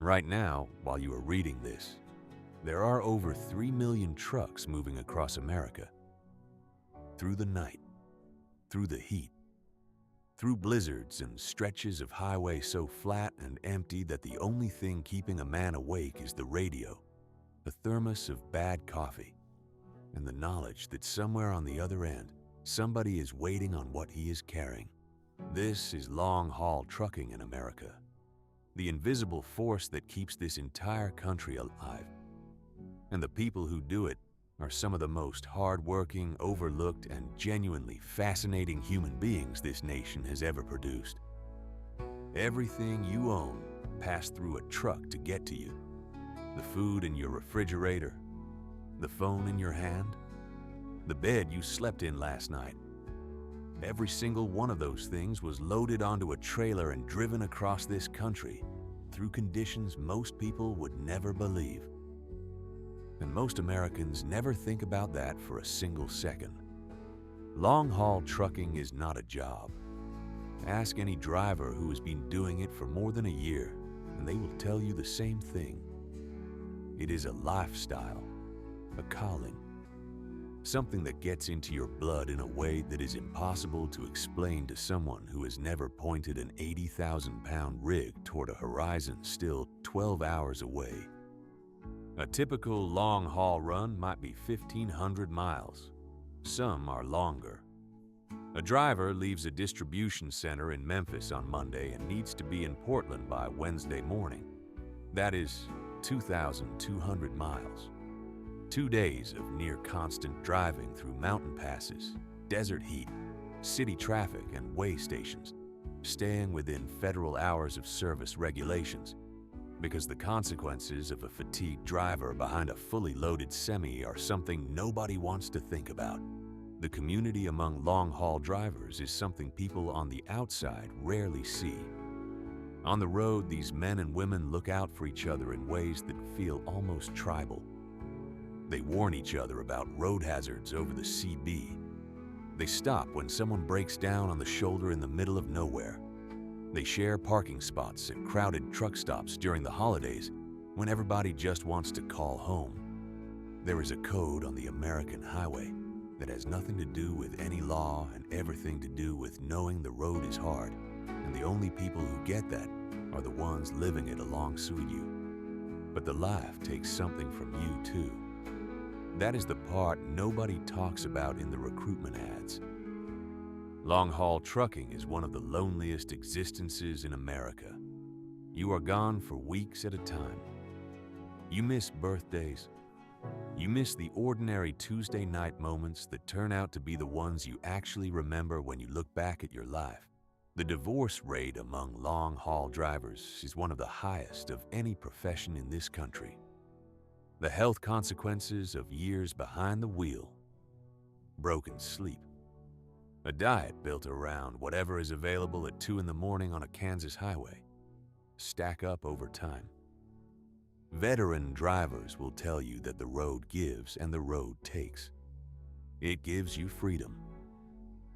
Right now, while you are reading this, there are over 3 million trucks moving across America. Through the night, through the heat, through blizzards and stretches of highway so flat and empty that the only thing keeping a man awake is the radio, a thermos of bad coffee, and the knowledge that somewhere on the other end, somebody is waiting on what he is carrying. This is long-haul trucking in America, the invisible force that keeps this entire country alive. And the people who do it are some of the most hard-working, overlooked, and genuinely fascinating human beings this nation has ever produced. Everything you own passed through a truck to get to you. The food in your refrigerator, the phone in your hand, the bed you slept in last night. Every single one of those things was loaded onto a trailer and driven across this country through conditions most people would never believe. And most Americans never think about that for a single second. Long-haul trucking is not a job. Ask any driver who has been doing it for more than a year, and they will tell you the same thing. It is a lifestyle, a calling, something that gets into your blood in a way that is impossible to explain to someone who has never pointed an 80,000-pound rig toward a horizon still 12 hours away. A typical long-haul run might be 1,500 miles. Some are longer. A driver leaves a distribution center in Memphis on Monday and needs to be in Portland by Wednesday morning. That is 2,200 miles. 2 days of near-constant driving through mountain passes, desert heat, city traffic, and way stations, staying within federal hours of service regulations, because the consequences of a fatigued driver behind a fully loaded semi are something nobody wants to think about. The community among long-haul drivers is something people on the outside rarely see. On the road, these men and women look out for each other in ways that feel almost tribal. They warn each other about road hazards over the CB. They stop when someone breaks down on the shoulder in the middle of nowhere. They share parking spots at crowded truck stops during the holidays when everybody just wants to call home. There is a code on the American highway that has nothing to do with any law and everything to do with knowing the road is hard, and the only people who get that are the ones living it alongside you. But the life takes something from you too. That is the part nobody talks about in the recruitment ads. Long-haul trucking is one of the loneliest existences in America. You are gone for weeks at a time. You miss birthdays. You miss the ordinary Tuesday night moments that turn out to be the ones you actually remember when you look back at your life. The divorce rate among long-haul drivers is one of the highest of any profession in this country. The health consequences of years behind the wheel. Broken sleep. A diet built around whatever is available at 2 in the morning on a Kansas highway. Stack up over time. Veteran drivers will tell you that the road gives and the road takes. It gives you freedom.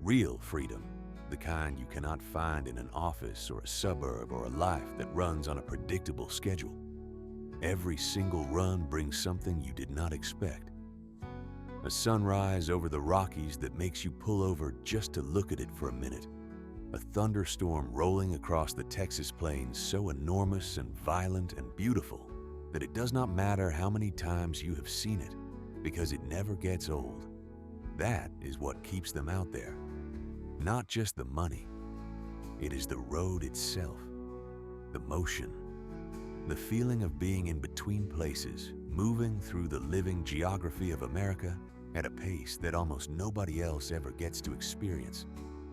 Real freedom, the kind you cannot find in an office or a suburb or a life that runs on a predictable schedule. Every single run brings something you did not expect. A sunrise over the Rockies that makes you pull over just to look at it for a minute. A thunderstorm rolling across the Texas plains so enormous and violent and beautiful that it does not matter how many times you have seen it, because it never gets old. That is what keeps them out there. Not just the money. It is the road itself, the motion, the feeling of being in between places, moving through the living geography of America at a pace that almost nobody else ever gets to experience.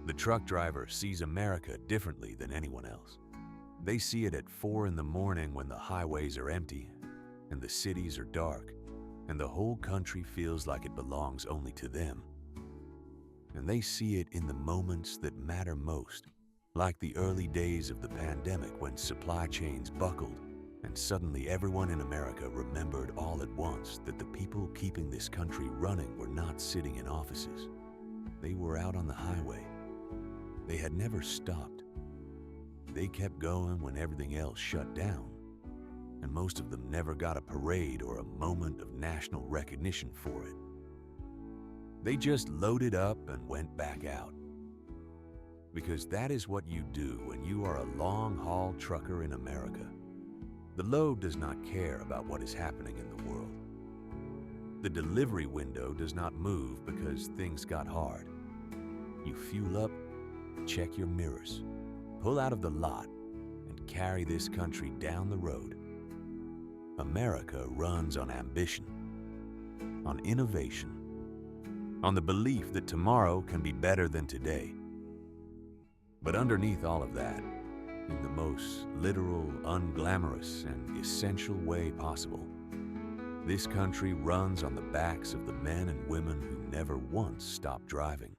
The truck driver sees America differently than anyone else. They see it at 4 in the morning when the highways are empty and the cities are dark and the whole country feels like it belongs only to them. And they see it in the moments that matter most, like the early days of the pandemic when supply chains buckled and suddenly everyone in America remembered all at once that the people keeping this country running were not sitting in offices. They were out on the highway. They had never stopped. They kept going when everything else shut down. most of them never got a parade or a moment of national recognition for it. They just loaded up and went back out. Because that is what you do when you are a long-haul trucker in America. The load does not care about what is happening in the world. The delivery window does not move because things got hard. You fuel up, check your mirrors, pull out of the lot, and carry this country down the road. America runs on ambition, on innovation, on the belief that tomorrow can be better than today. But underneath all of that, in the most literal, unglamorous, and essential way possible, this country runs on the backs of the men and women who never once stopped driving.